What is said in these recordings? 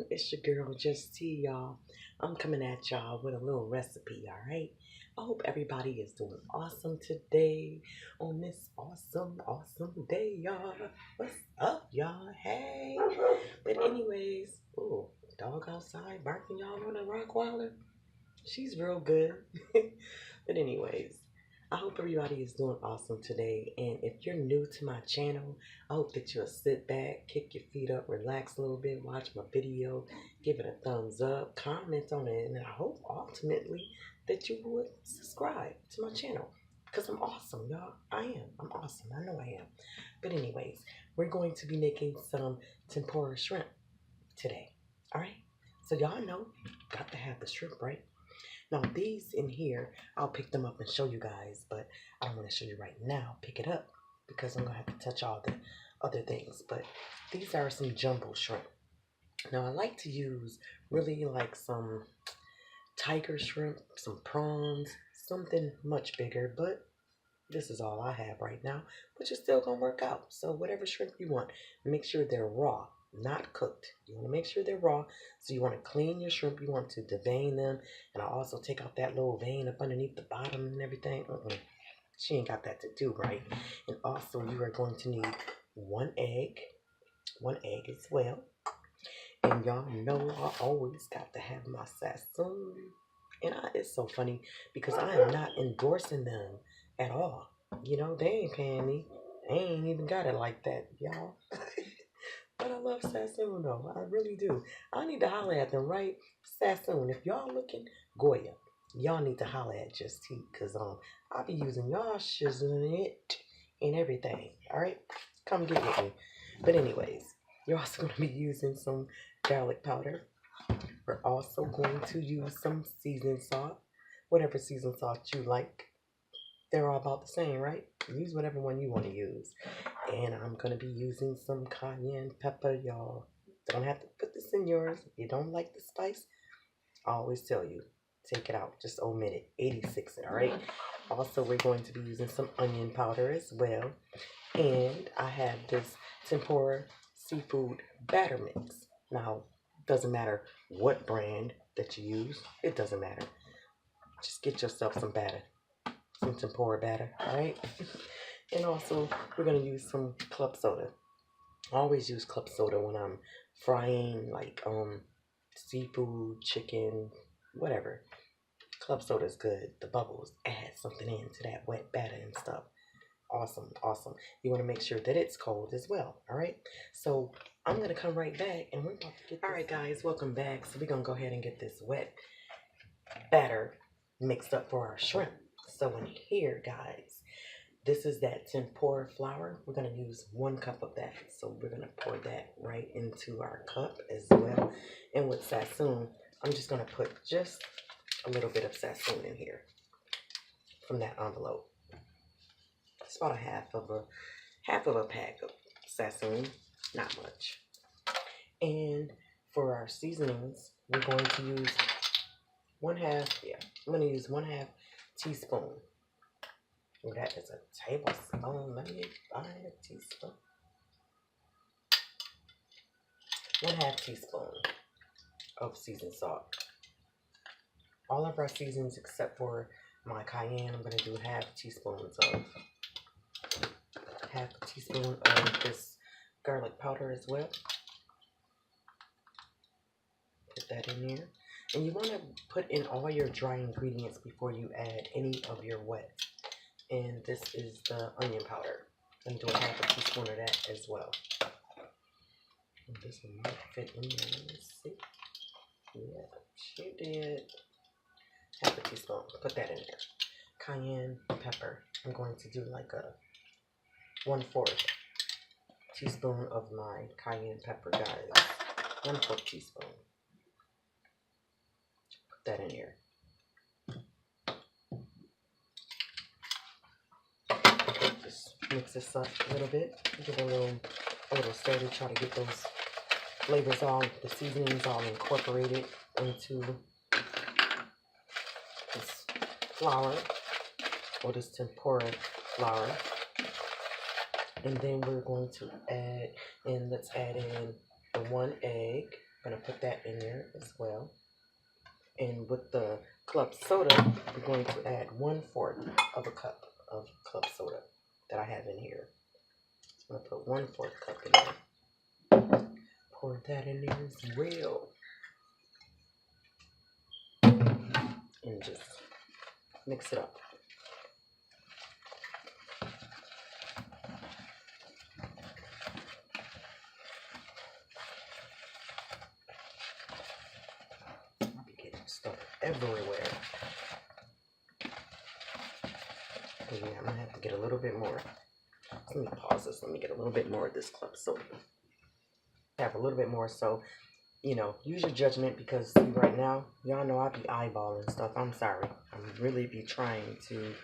It's your girl JustT, y'all. I'm coming at y'all with a little recipe, alright? I hope everybody is doing awesome today on this awesome day, y'all. What's up, y'all? Hey. But anyways, ooh, dog outside barking y'all on a Rottweiler. She's real good. But anyways, I hope everybody is doing awesome today. And if you're new to my channel, I hope that you'll sit back, kick your feet up, relax a little bit, watch my video, give it a thumbs up, comment on it, and I hope ultimately that you would subscribe to my channel. Because I'm awesome, y'all. I am. I'm awesome. I know I am. But anyways, we're going to be making some tempura shrimp today. Alright? So y'all know, got to have the shrimp, right? Now these in here, I'll pick them up and show you guys, but I don't want to show you right now. Pick it up because I'm going to have to touch all the other things. But these are some jumbo shrimp. Now I like to use really like some tiger shrimp, some prawns, something much bigger, but this is all I have right now, which is still going to work out. So whatever shrimp you want, make sure they're raw, not cooked. You want to make sure they're raw. So you want to clean your shrimp. You want to devein them. And I also take out that little vein up underneath the bottom and everything. She ain't got that to do, right? And also you are going to need one egg as well. And y'all know I always got to have my sassoon. And it's so funny because I am not endorsing them at all. You know, they ain't paying me. I ain't even got it like that, y'all. But I love Sassoon, though. I really do. I need to holler at them, right? Sassoon, if y'all looking, Goya, y'all need to holler at JustT, because I'll be using y'all shizzling it and everything, all right? Come get with me. But anyways, you're also going to be using some garlic powder. We're also going to use some seasoning salt, whatever seasoning salt you like. They're all about the same, right? Use whatever one you want to use. And I'm going to be using some cayenne pepper, y'all. Don't have to put this in yours. If you don't like the spice, I always tell you, take it out. Just omit it. 86 it, all right? Also, we're going to be using some onion powder as well. And I have this tempura seafood batter mix. Now, it doesn't matter what brand that you use. It doesn't matter. Just get yourself some batter. Some tempura batter, all right? And also, we're going to use some club soda. I always use club soda when I'm frying, like, seafood, chicken, whatever. Club soda is good. The bubbles add something into that wet batter and stuff. Awesome, awesome. You want to make sure that it's cold as well, all right? So, I'm going to come right back, and we're about to get this. All right, guys, welcome back. So, we're going to go ahead and get this wet batter mixed up for our shrimp. So, in here, guys, this is that tempura flour. We're going to use 1 cup of that. So we're going to pour that right into our cup as well. And with sassoon, I'm just going to put just a little bit of sassoon in here from that envelope. It's about half of a pack of sassoon, not much. And for our seasonings, we're going to use I'm going to use 1/2 teaspoon. That is a tablespoon. Let me find a teaspoon. 1/2 teaspoon of seasoned salt. All of our seasons except for my cayenne, I'm going to do 1/2 teaspoons of 1/2 teaspoon of this garlic powder as well. Put that in there. And you want to put in all your dry ingredients before you add any of your wet. And this is the onion powder. I'm doing 1/2 teaspoon of that as well. And this one might fit in there. Let's see. Yeah, she did. 1/2 teaspoon. Put that in there. Cayenne pepper. I'm going to do like a 1/4 teaspoon of my cayenne pepper, guys. 1/4 teaspoon. Put that in here. Just mix this up a little bit. Give it a little stir to try to get those flavors all, the seasonings all incorporated into this flour or this tempura flour. And then we're going to add in, let's add in the 1 egg. gonna put that in there as well. And with the club soda, we're going to add 1/4 of a cup of club soda that I have in here. So I'm gonna put 1/4 cup in there. Pour that in there as well. And just mix it up. I'll be getting stuff everywhere. And yeah, I'm gonna have to get a little bit more. Let me pause this. Let me get a little bit more of this club soda. Have a little bit more, so you know, use your judgment, because right now, y'all know I be eyeballing stuff. I'm sorry. I'm really be trying to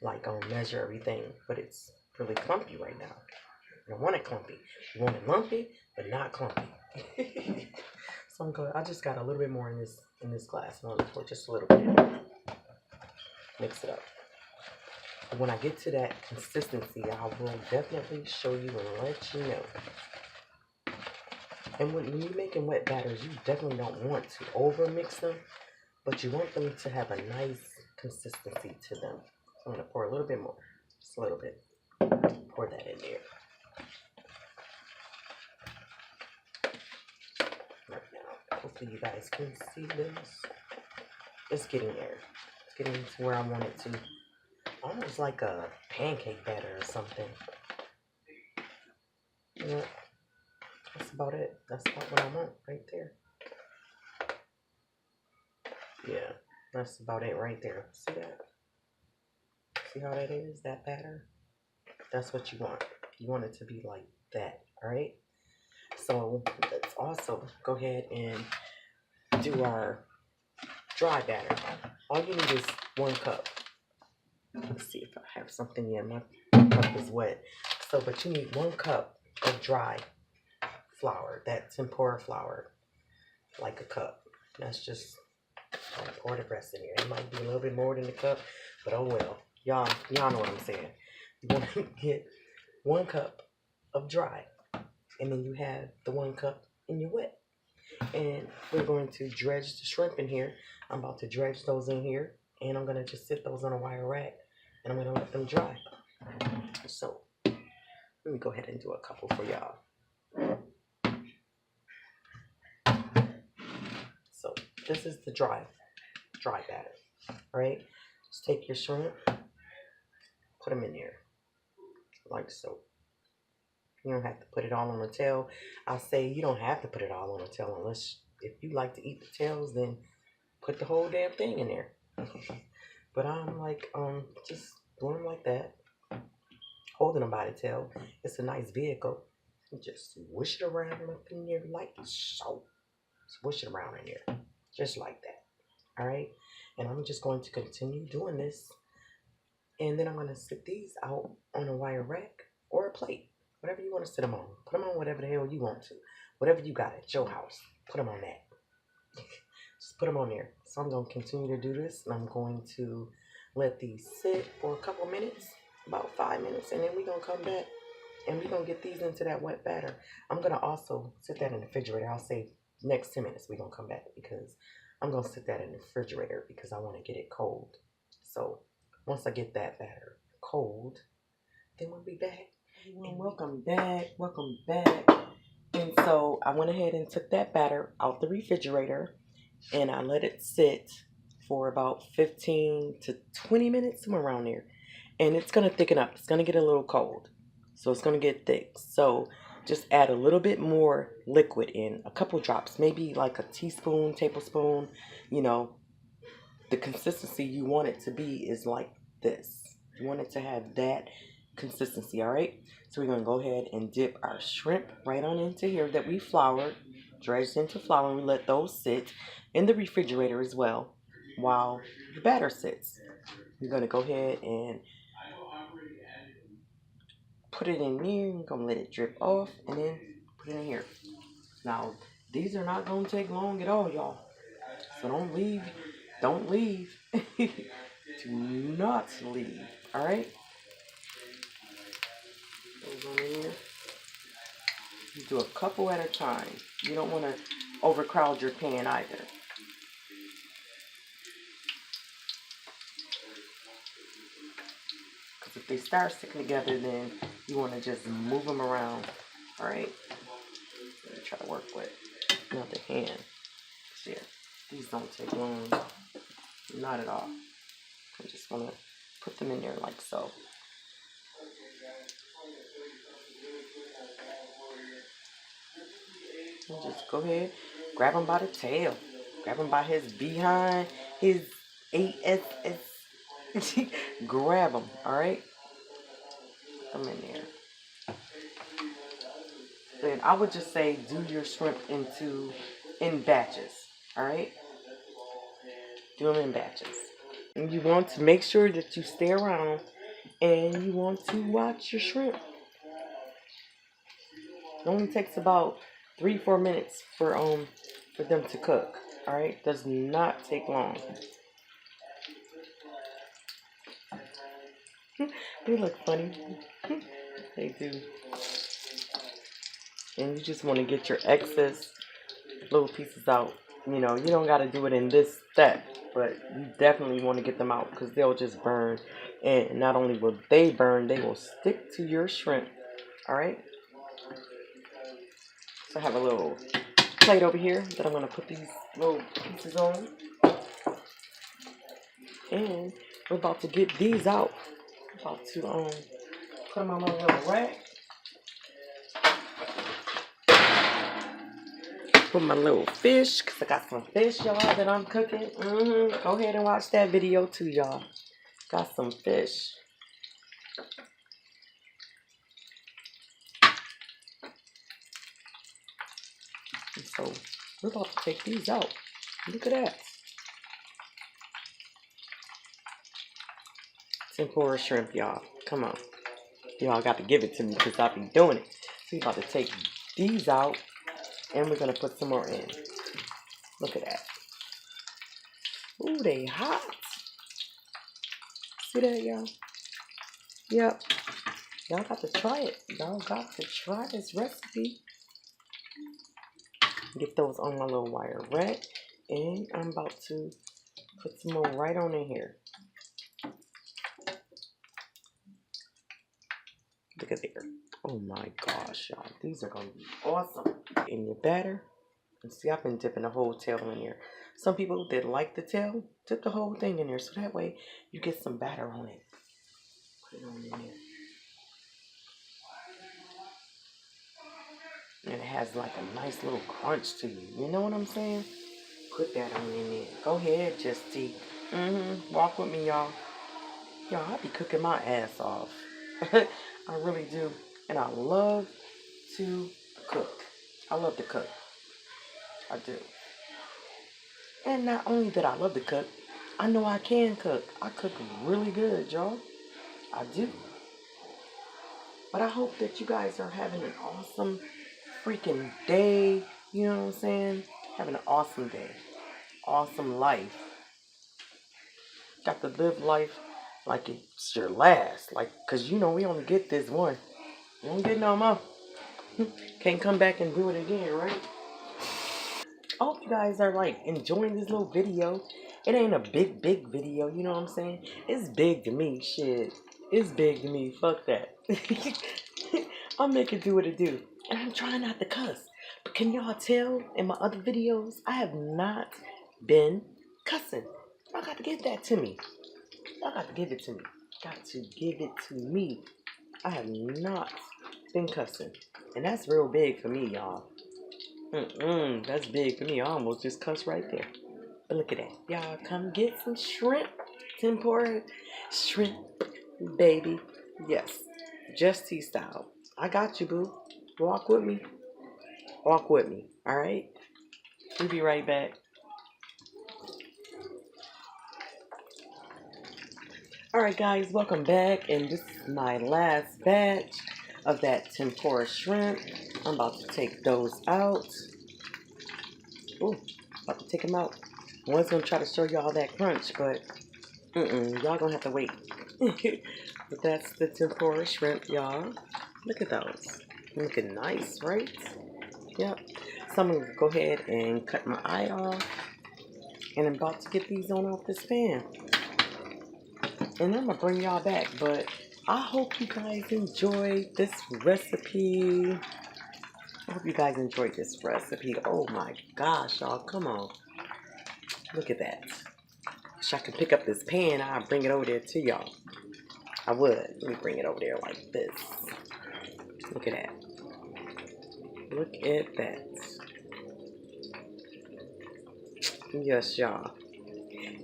like measure everything, but it's really clumpy right now. I don't want it clumpy. You want it lumpy, but not clumpy. So I'm good. I just got a little bit more in this glass. I'm gonna pour just a little bit in there. Mix it up. When I get to that consistency, I will definitely show you and let you know. And when you're making wet batters, you definitely don't want to over mix them, but you want them to have a nice consistency to them. So I'm going to pour a little bit more, just a little bit. Pour that in there. Right now, hopefully you guys can see this. It's getting there. It's getting to where I want it to. Almost like a pancake batter or something. You know, that's about it. That's about what I want right there. Yeah, that's about it right there. See that? See how that is, that batter? That's what you want. You want it to be like that, all right? So let's also go ahead and do our dry batter. All you need is 1 cup. Let's see if I have something here. My cup is wet. So, but you need 1 cup of dry flour, that tempura flour, like a cup. That's just, I'm gonna pour the rest in here. It might be a little bit more than the cup, but oh well. Y'all know what I'm saying. You want to get 1 cup of dry, and then you have the 1 cup in your wet. And we're going to dredge the shrimp in here. I'm about to dredge those in here, and I'm gonna just sit those on a wire rack, and I'm gonna let them dry. So let me go ahead and do a couple for y'all. So this is the dry batter, right? Just take your shrimp, put them in there, like so. You don't have to put it all on the tail. I'll say you don't have to put it all on the tail unless if you like to eat the tails, then put the whole damn thing in there. But I'm like, just doing them like that, holding them by the tail. It's a nice vehicle. You just swish it around up in there like so. Swish it around in there, just like that. All right, and I'm just going to continue doing this, and then I'm going to sit these out on a wire rack or a plate, whatever you want to sit them on. Put them on whatever the hell you want to, whatever you got at your house. Put them on that. Just put them on there. So I'm going to continue to do this, and I'm going to let these sit for a couple minutes, about 5 minutes, and then we're going to come back, and we're going to get these into that wet batter. I'm going to also sit that in the refrigerator. I'll say next 10 minutes we're going to come back, because I'm going to sit that in the refrigerator because I want to get it cold. So once I get that batter cold, then we'll be back. And welcome back. And so I went ahead and took that batter out the refrigerator, and I let it sit for about 15 to 20 minutes, somewhere around there. And it's going to thicken up. It's going to get a little cold. So it's going to get thick. So just add a little bit more liquid in, a couple drops, maybe like a teaspoon, tablespoon. You know, the consistency you want it to be is like this. You want it to have that consistency, all right? So we're going to go ahead and dip our shrimp right on into here that we floured, dredged into flour, and we let those sit in the refrigerator as well while the batter sits. We're going to go ahead and put it in there. We're going to let it drip off and then put it in here. Now, these are not going to take long at all, y'all. So don't leave. Don't leave. Do not leave. All right? Those on in here. You do a couple at a time. You don't want to overcrowd your pan either. Because if they start sticking together, then you want to just move them around. All right. Let me try to work with another hand. Yeah, these don't take long. Not at all. I just want to put them in there like so. And just go ahead, grab him by the tail. Grab him by his behind, his ASS. Grab him, all right? Put them in there. Then I would just say do your shrimp in batches, all right? Do them in batches. And you want to make sure that you stay around and you want to watch your shrimp. It only takes about 3-4 minutes for them to cook. All right, does not take long. They look funny. They do. And you just want to get your excess little pieces out. You know, you don't got to do it in this step, but you definitely want to get them out because they'll just burn. And not only will they burn, they will stick to your shrimp. All right. So I have a little plate over here that I'm going to put these little pieces on. And we're about to get these out. About to put them on my little rack. Put my little fish, because I got some fish, y'all, that I'm cooking. Go ahead and watch that video too, y'all. Got some fish. And so we're about to take these out. Look at that. Tempura shrimp, y'all. Come on. Y'all got to give it to me because I be doing it. So we're about to take these out and we're going to put some more in. Look at that. Ooh, they hot. See that, y'all? Yep. Y'all got to try it. Y'all got to try this recipe. Get those on my little wire rack. And I'm about to put some more right on in here. Look at there. Oh my gosh, y'all. These are going to be awesome. In your batter. And see, I've been dipping the whole tail in here. Some people that like the tail, dip the whole thing in there. So that way you get some batter on it. Put it on in there. And it has like a nice little crunch to you. You know what I'm saying? Put that on in there. Go ahead, JustT. Walk with me, y'all. Y'all, I be cooking my ass off. I really do. And I love to cook. I love to cook. I do. And not only that I love to cook, I know I can cook. I cook really good, y'all. I do. But I hope that you guys are having an awesome freaking day. You know what I'm saying? Having an awesome day. Awesome life. Got to live life like it's your last. Like, because you know we only get this one. We don't get no more. Can't come back and do it again, right? I hope you guys are like enjoying this little video. It ain't a big video, you know what I'm saying? It's big to me, shit. It's big to me, fuck that. I'll make it do what it do. And I'm trying not to cuss. But can y'all tell in my other videos, I have not been cussing. Y'all got to give that to me. Y'all got to give it to me. Got to give it to me. I have not been cussing. And that's real big for me, y'all. That's big for me. I almost just cussed right there. But look at that. Y'all come get some shrimp. Tempura shrimp, baby. Yes. JustT style. I got you, boo. Walk with me. Walk with me. All right? We'll be right back. All right, guys. Welcome back. And this is my last batch of that tempura shrimp. I'm about to take those out. Ooh, about to take them out. I was going to try to show y'all that crunch, but y'all going to have to wait. But that's the tempura shrimp, y'all. Look at those. Looking nice, right? Yep. So I'm going to go ahead and cut my eye off. And I'm about to get these on off this pan. And I'm going to bring y'all back. But I hope you guys enjoyed this recipe. I hope you guys enjoyed this recipe. Oh my gosh, y'all. Come on. Look at that. Wish I could pick up this pan. I'll bring it over there to y'all. I would. Let me bring it over there like this. Look at that. Look at that. Yes, y'all.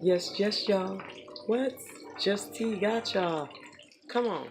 Yes, y'all. What? JustT got y'all. Come on.